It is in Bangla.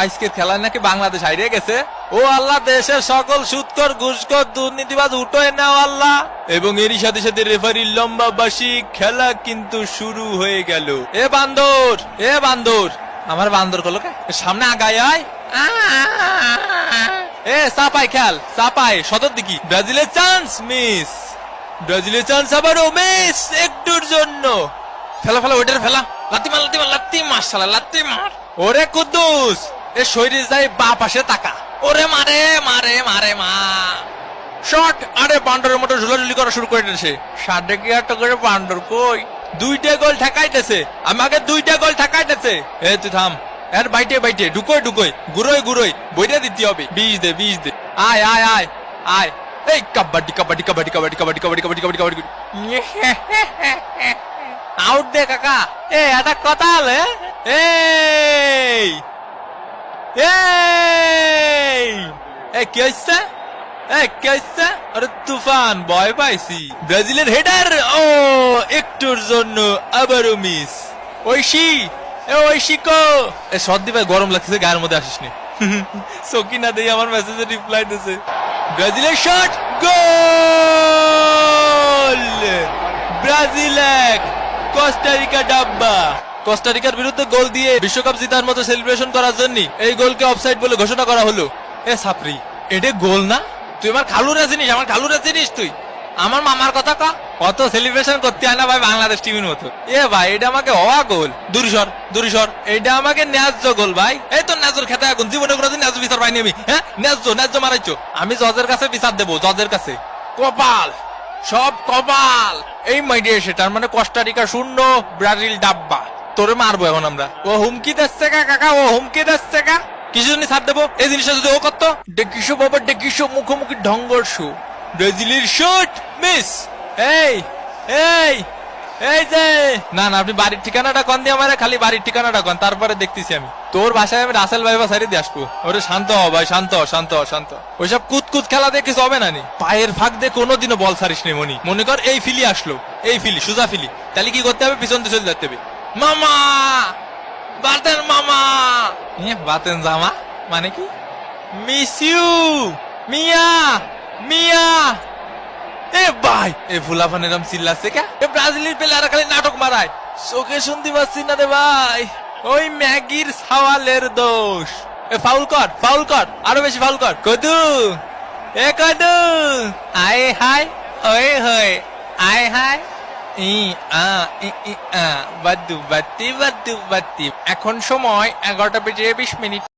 আজকের খেলায় নাকি বাংলাদেশ হারিয়ে গেছে। ও আল্লাহ, দেশের সকল সুদখোর ঘুষখোর দুর্নীতিবাজ উঠোয় নাও আল্লাহ। এবং এরই সাথে সাথে রেফারির লম্বা বাঁশি, খেলা কিন্তু শুরু হয়ে গেল। এ বান্দর, এ বান্দর, আমার বান্দর কল সামনে আগায় আয়। এ চাপাই খেল, চাপাই সদর দিকি। ব্রাজিলের চান্স মিস, ব্রাজিলের চান্স আবারও মিস একটুর জন্য। ফেলা ফেলা, ওইটার ফেলা, লাত্তি মার, লাত্তি মার, লাত্তি মার শালা, লাত্তি মার। ওরে কুদ্দুস, এ শরীর যায় বা পাশে তাকা। ওরে মারে মারে মারে মা শট। আরে বান্ডরের মতো ঝুলাঝুলি করা শুরু করে দিয়েছে। 1.5 করে বান্ডর কই, 2টা গোল ঠেকাইতেছে আমাকে, 2টা গোল ঠেকাইতেছে। এ তুই থাম, এর বাইটে বাইটে ঢুকোই ঢুকোই, গুরোই গুরোই বইটা দিতে হবে। বিষ দে, বিষ দে। আয় আয় আয় আয়। এই কাবাডি কাবাডি কাবাডি কাবাডি কাবাডি কাবাডি কাবাডি কাবাডি কাবাডি। আউট দে কাকা। এ এটা কথা হলে এই এই কি হচ্ছে, এই কি হচ্ছে? আরে তুফান, ভয় পাইছি। ব্রাজিলের হেডার, ও একটুর জন্য আবারও মিস। ঐশী, এ ঐশী কো। এ সর্দি ভাই, গরম লাগতেছে, গায়ের মধ্যে আসিস নি। সকিনা দেই আমার মেসেজে রিপ্লাই দিতেছে। ব্রাজিলের শট, গোল। ব্রাজিল 1, কোস্টারিকা ডাব্বা। কোস্টারিকার বিরুদ্ধে গোল দিয়ে বিশ্বকাপ জেতার মতো সেলিব্রেশন করার জন্য এই গোলকে অফসাইড বলে ঘোষণা করা হলো। এ সাপরি, এটা গোল না? তুই আমার খালুরা চিনিস, আমার খালুরা চিনিস তুই? আমার মামার কথা কা, অত সেলিব্রেশন করতে হয় না ভাই বাংলাদেশ টিমের মতো। এ ভাই, এটা আমাকে হওয়া গোল। দূরসর দূরসর, এটা আমাকে ন্যায্য গোল ভাই। এই তো ন্যায্যর খেতে এখন জীবনে কোনোদিন ন্যায্য বিচার পাইনি আমি। হ্যাঁ, ন্যায্য ন্যায্য মারাইছো। আমি জজের কাছে বিচার দেবো, জজের কাছে। কপাল, সব কপাল। এই মাইডে এসে তার মানে কোস্টারিকা 0, ব্রাজিল ডাব্বা। তোরে মারবো এখন আমরা। ও হুমকি দিচ্ছে কা কাকা, ও হুমকি দিচ্ছে কা। কিছু জন্য ছাড় দেবো এই জিনিসটা যদি ও করতো। ডেকিসো বাবা ডেকিসো, মুখোমুখি ঢঙ্গর্ষ। ব্রাজিলের শট মিস। এই এই এই যে, না না, আপনি বাড়ির ঠিকানাটা কন দিয়ে আমার, খালি বাড়ির ঠিকানাটা কন, তারপরে দেখতেছি আমি। তোর বাসায় আমি রাসেল ভাই বাসায় দিয়ে আসবো। ওরে শান্ত হ ভাই, শান্ত শান্ত শান্ত। ওইসব কুতকুত খেলা দিয়ে কিছু হবে না নি। পায়ের ফাঁক দিয়ে কোনোদিনও বল ছাড়িস নি মনি। মনে কর এই ফিলি আসলো, এই ফিলি সুজা ফিলি, তাহলে কি করতে হবে? পিছন দিয়ে চলে যেতে হবে। মামা, বাতেন মামা। বাতেন জামা মানে কি? মিস ইউ মিয়া, মিয়া। এ ভাই, এ ফুলাফান এরম চিল্লাচ্ছে কে? এ ব্রাজিলের প্লেয়ার খালি নাটক মারায়, চোখে শুনতে পাচ্ছি না রে ভাই। ওই ম্যাগির সাওয়ালের দোষ। এ ফাউল কর, ফাউল কর, আরো বেশি ফাউল কর। কদু, এ কদু, আয় হাই, ওই হই, আয় হাই। বাদ্দু বাত্তি বাদ্দু বাত্তি। এখন সময় 11টা বেজে 20 মিনিট।